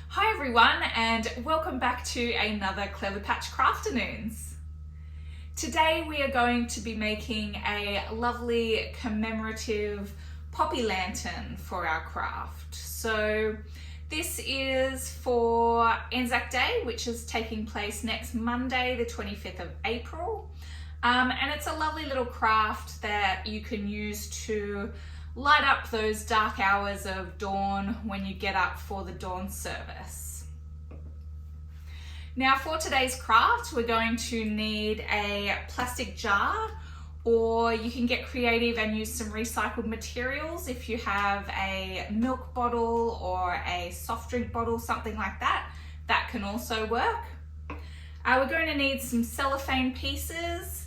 Hi everyone, and welcome back to another Clever Patch Crafternoons. Today we are going to be making a lovely commemorative poppy lantern for our craft. So this is for Anzac Day, which is taking place next Monday, the 25th of April. And it's a lovely little craft that you can use to light up those dark hours of dawn when you get up for the dawn service. Now for today's craft, we're going to need a plastic jar, or you can get creative and use some recycled materials if you have a milk bottle or a soft drink bottle, something like that. That can also work. We're going to need some cellophane pieces,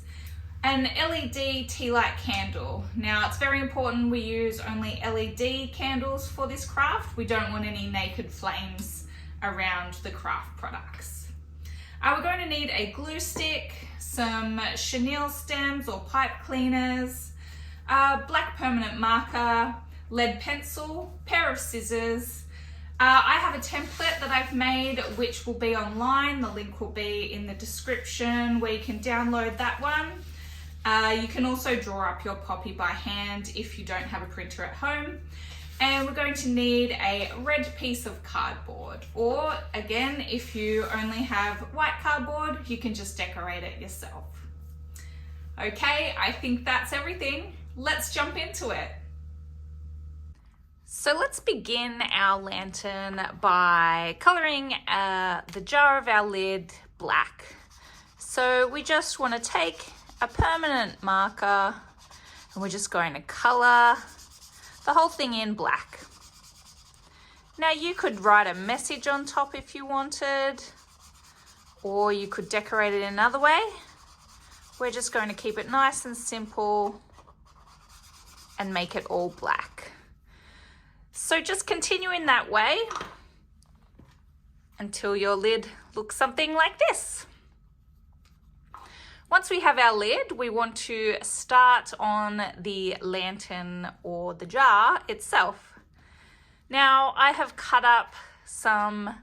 an LED tea light candle. Now it's very important we use only LED candles for this craft. We don't want any naked flames around the craft products. We're going to need a glue stick, some chenille stems or pipe cleaners, black permanent marker, lead pencil, pair of scissors. I have a template that I've made which will be online. The link will be in the description where you can download that one. You can also draw up your poppy by hand if you don't have a printer at home. And we're going to need a red piece of cardboard, or again, if you only have white cardboard, you can just decorate it yourself. Okay, I think that's everything. Let's jump into it. So let's begin our lantern by colouring the jar of our lid black. So we just want to take a permanent marker and we're just going to colour the whole thing in black. Now you could write a message on top if you wanted, or you could decorate it another way. We're just going to keep it nice and simple and make it all black. So just continue in that way until your lid looks something like this. Once we have our lid, we want to start on the lantern or the jar itself. Now I have cut up some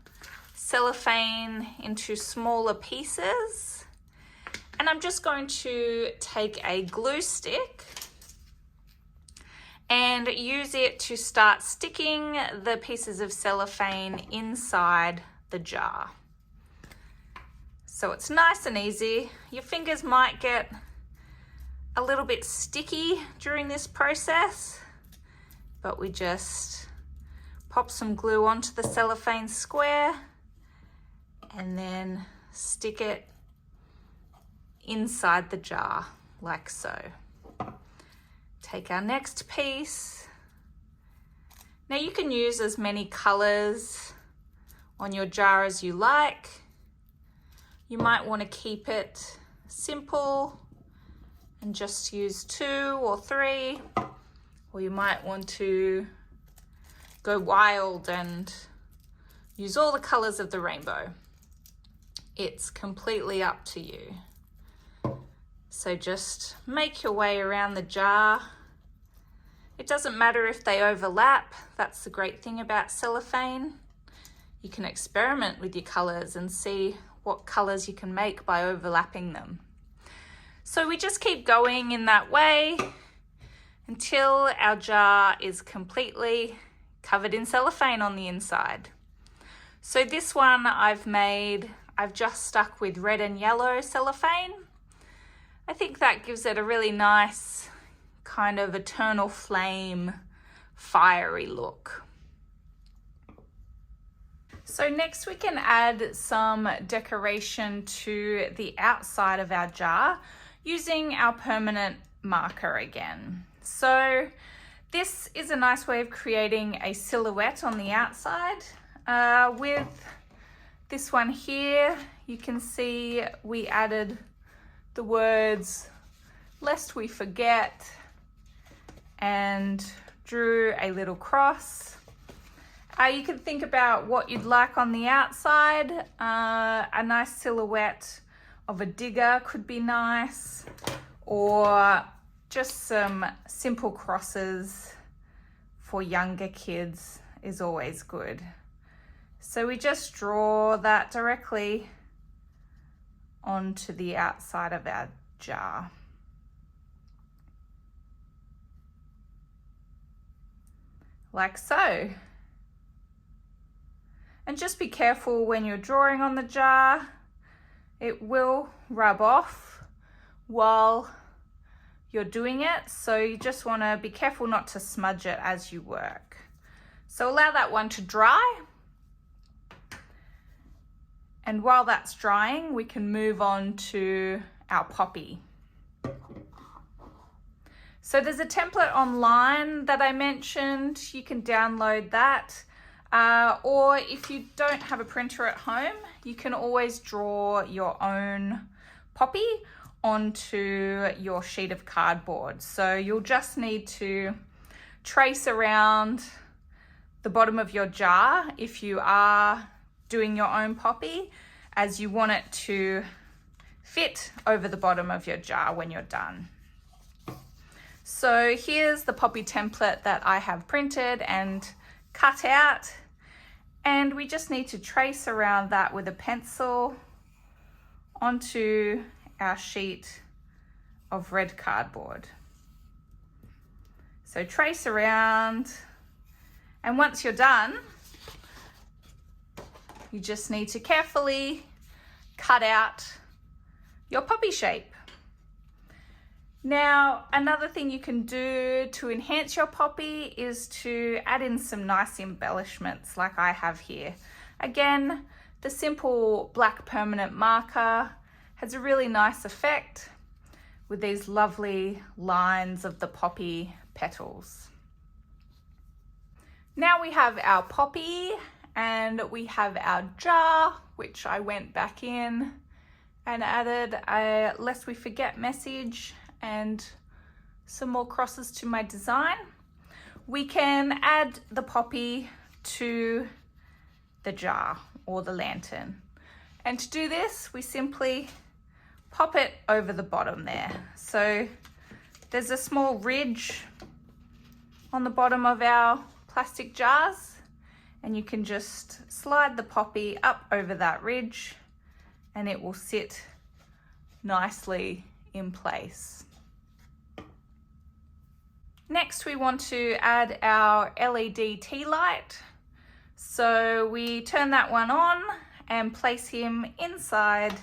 cellophane into smaller pieces, and I'm just going to take a glue stick and use it to start sticking the pieces of cellophane inside the jar. So it's nice and easy. Your fingers might get a little bit sticky during this process, but we just pop some glue onto the cellophane square and then stick it inside the jar like so. Take our next piece. Now you can use as many colors on your jar as you like. You might want to keep it simple and just use 2 or 3, or you might want to go wild and use all the colors of the rainbow. It's completely up to you. So just make your way around the jar. It doesn't matter if they overlap. That's the great thing about cellophane. You can experiment with your colors and see what colors you can make by overlapping them. So we just keep going in that way until our jar is completely covered in cellophane on the inside. So this one I've just stuck with red and yellow cellophane. I think that gives it a really nice kind of eternal flame, fiery look. So next we can add some decoration to the outside of our jar using our permanent marker again. So this is a nice way of creating a silhouette on the outside. With this one here, you can see we added the words "Lest we forget" and drew a little cross. You can think about what you'd like on the outside. A nice silhouette of a digger could be nice, or just some simple crosses for younger kids is always good. So we just draw that directly onto the outside of our jar. Like so. And just be careful when you're drawing on the jar. It will rub off while you're doing it, so you just want to be careful not to smudge it as you work. So allow that one to dry. And while that's drying, we can move on to our poppy. So there's a template online that I mentioned. You can download that. Or if you don't have a printer at home, you can always draw your own poppy onto your sheet of cardboard. So you'll just need to trace around the bottom of your jar if you are doing your own poppy, as you want it to fit over the bottom of your jar when you're done. So here's the poppy template that I have printed and cut out, and we just need to trace around that with a pencil onto our sheet of red cardboard. So trace around, and once you're done, you just need to carefully cut out your poppy shape. Now, another thing you can do to enhance your poppy is to add in some nice embellishments like I have here. Again, the simple black permanent marker has a really nice effect with these lovely lines of the poppy petals. Now we have our poppy and we have our jar, which I went back in and added a lest we forget message and some more crosses to my design. We can add the poppy to the jar or the lantern. And to do this, we simply pop it over the bottom there. So there's a small ridge on the bottom of our plastic jars, and you can just slide the poppy up over that ridge and it will sit nicely in place. Next, we want to add our LED tea light. So we turn that one on and place him inside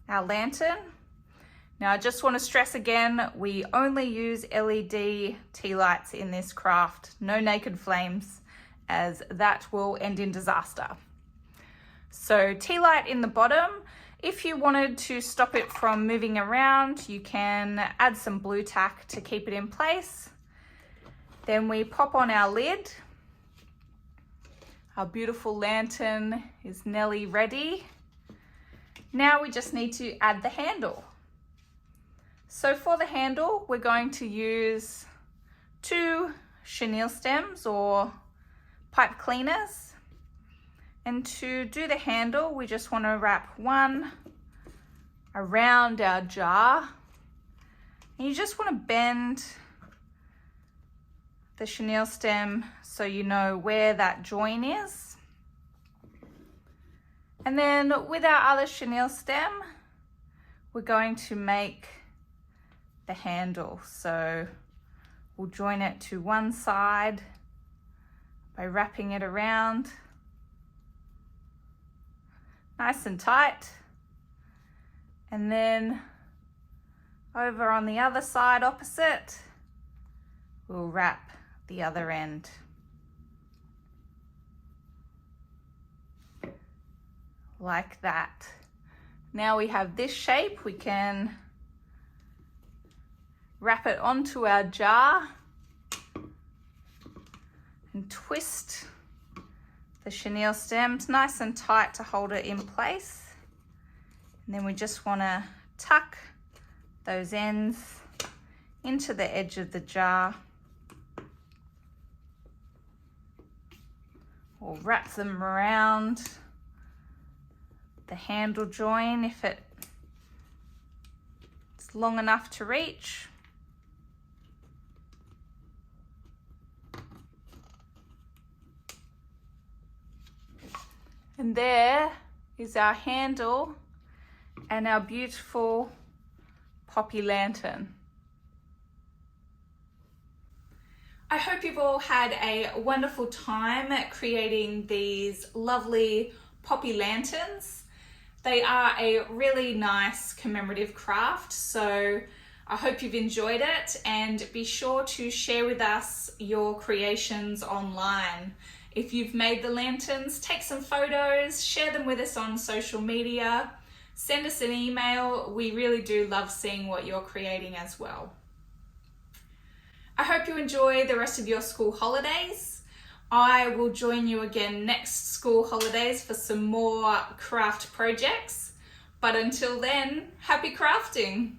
our lantern. Now I just want to stress again, we only use LED tea lights in this craft, no naked flames, as that will end in disaster. So tea light in the bottom. If you wanted to stop it from moving around, you can add some blue tack to keep it in place. Then we pop on our lid. Our beautiful lantern is nearly ready. Now we just need to add the handle. So for the handle, we're going to use 2 chenille stems or pipe cleaners. And to do the handle, we just want to wrap one around our jar. And you just want to bend the chenille stem so you know where that join is. And then with our other chenille stem, we're going to make the handle. So we'll join it to one side by wrapping it around nice and tight. And then over on the other side opposite, we'll wrap the other end. Like that. Now we have this shape, we can wrap it onto our jar and twist the chenille stems nice and tight to hold it in place. And then we just want to tuck those ends into the edge of the jar, or wrap them around the handle join if it's long enough to reach. And there is our handle and our beautiful poppy lantern. I hope you've all had a wonderful time creating these lovely poppy lanterns. They are a really nice commemorative craft, so I hope you've enjoyed it, and be sure to share with us your creations online. If you've made the lanterns, take some photos, share them with us on social media, send us an email. We really do love seeing what you're creating as well. I hope you enjoy the rest of your school holidays. I will join you again next school holidays for some more craft projects. But until then, happy crafting!